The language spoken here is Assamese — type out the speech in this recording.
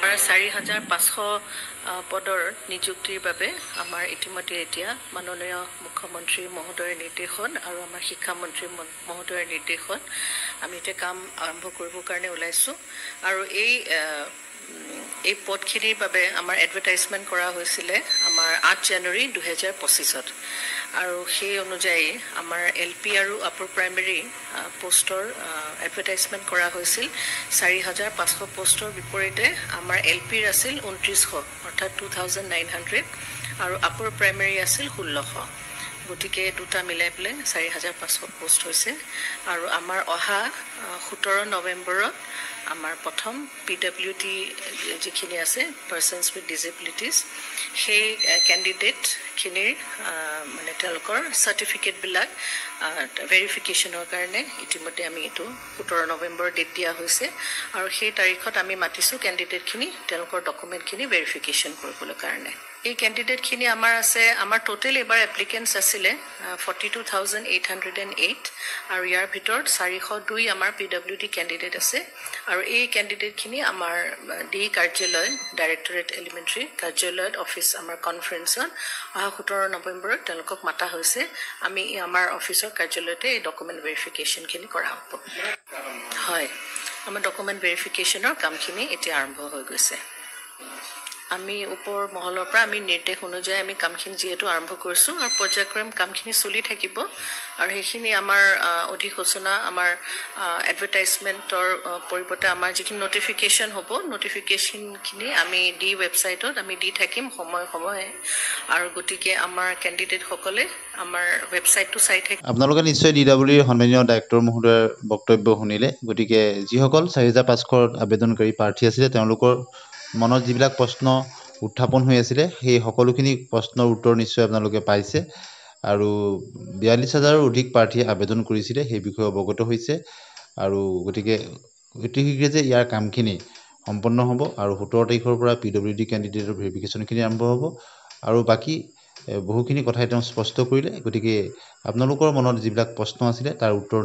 4,500 পদৰ নিযুক্তিৰ বাবে আমাৰ ইতিমধ্যে এতিয়া মাননীয় মুখ্যমন্ত্ৰী মহোদয়ৰ নিৰ্দেশত আৰু আমাৰ শিক্ষামন্ত্ৰী মহোদয়ৰ নিৰ্দেশত আমি এতিয়া কাম আৰম্ভ কৰিবৰ কাৰণে ওলাইছোঁ আৰু এই পদখিনিৰ বাবে আমাৰ এডভাৰটাইজমেণ্ট কৰা হৈছিলে আমাৰ 8 জানুৱাৰী 2025ত আৰু সেই অনুযায়ী আমাৰ LP আৰু আপাৰ প্ৰাইমেৰী পোষ্টৰ এডভাৰটাইজমেণ্ট কৰা হৈছিল 4,500 পোষ্টৰ বিপৰীতে আমাৰ LPৰ আছিল 2900 অৰ্থাৎ 2,900 আৰু আপাৰ প্ৰাইমেৰী আছিল 1600 গতিকে দুটা মিলাই পেলাই 4,500 পোষ্ট হৈছে আৰু আমাৰ অহা 17 নৱেম্বৰত আমাৰ প্ৰথম PWD যিখিনি আছে পাৰ্চনছ উইথ ডিজেবিলিটিজ সেই কেণ্ডিডেটখিনিৰ মানে তেওঁলোকৰ চাৰ্টিফিকেটবিলাক ভেৰিফিকেশ্যনৰ কাৰণে ইতিমধ্যে আমি এইটো 17 নৱেম্বৰ ডেট দিয়া হৈছে আৰু সেই তাৰিখত আমি মাতিছোঁ কেণ্ডিডেটখিনি তেওঁলোকৰ ডকুমেণ্টখিনি ভেৰিফিকেশ্যন কৰিবলৈ কাৰণে এই কেণ্ডিডেটখিনি আমাৰ আছে আমাৰ টোটেল এবাৰ এপ্লিকেণ্টছ আছিলে 42,808 আৰু ইয়াৰ ভিতৰত 402 আমাৰ PWD কেণ্ডিডেট আছে আৰু এই কেণ্ডিডেটখিনি আমাৰ ডি কাৰ্যালয় ডাইৰেক্টৰেট এলিমেণ্টাৰী কাৰ্যালয়ত অফিচ আমাৰ কনফাৰেন্সত অহা 17 নৱেম্বৰত তেওঁলোকক মাতা হৈছে আমি আমাৰ অফিচৰ কাৰ্যালয়তে এই ডকুমেণ্ট ভেৰিফিকেশ্যনখিনি কৰা হ'ব হয় আমাৰ ডকুমেণ্ট ভেৰিফিকেশ্যনৰ কামখিনি এতিয়া আৰম্ভ হৈ গৈছে আমি ওপৰ মহলৰ পৰা আমি নিৰ্দেশ অনুযায়ী আমি কামখিনি যিহেতু আৰম্ভ কৰিছোঁ আৰু পৰ্যায়ক্ৰমে কামখিনি চলি থাকিব আৰু সেইখিনি আমাৰ অধিসূচনা আমাৰ এডভাৰটাইজমেণ্টৰ পৰিৱৰ্তে আমাৰ যিখিনি নটিফিকেশ্যন হ'ব নটিফিকেশ্যনখিনি আমি ডি ৱেবছাইটত আমি দি থাকিম সময়ে আৰু গতিকে আমাৰ কেণ্ডিডেটসকলে আমাৰ ৱেবছাইটটো চাই থাকিব আপোনালোকে নিশ্চয় DWৰ সন্মানীয় ডাইৰেক্টৰ মহোদয়ৰ বক্তব্য শুনিলে গতিকে যিসকল 4,500 আবেদনকাৰী প্ৰাৰ্থী আছিলে তেওঁলোকৰ মনত যিবিলাক প্ৰশ্ন উত্থাপন হৈ আছিলে সেই সকলোখিনি প্ৰশ্নৰ উত্তৰ নিশ্চয় আপোনালোকে পাইছে আৰু 42,000ৰো অধিক প্ৰাৰ্থীয়ে আবেদন কৰিছিলে সেই বিষয়ে অৱগত হৈছে আৰু গতিকে অতি শীঘ্ৰে যে ইয়াৰ কামখিনি সম্পন্ন হ'ব আৰু 17 তাৰিখৰ পৰা PWD কেণ্ডিডেটৰ ভেৰিফিকেশ্যনখিনি আৰম্ভ হ'ব আৰু বাকী বহুখিনি কথাই তেওঁ স্পষ্ট কৰিলে গতিকে আপোনালোকৰ মনত যিবিলাক প্ৰশ্ন আছিলে তাৰ উত্তৰ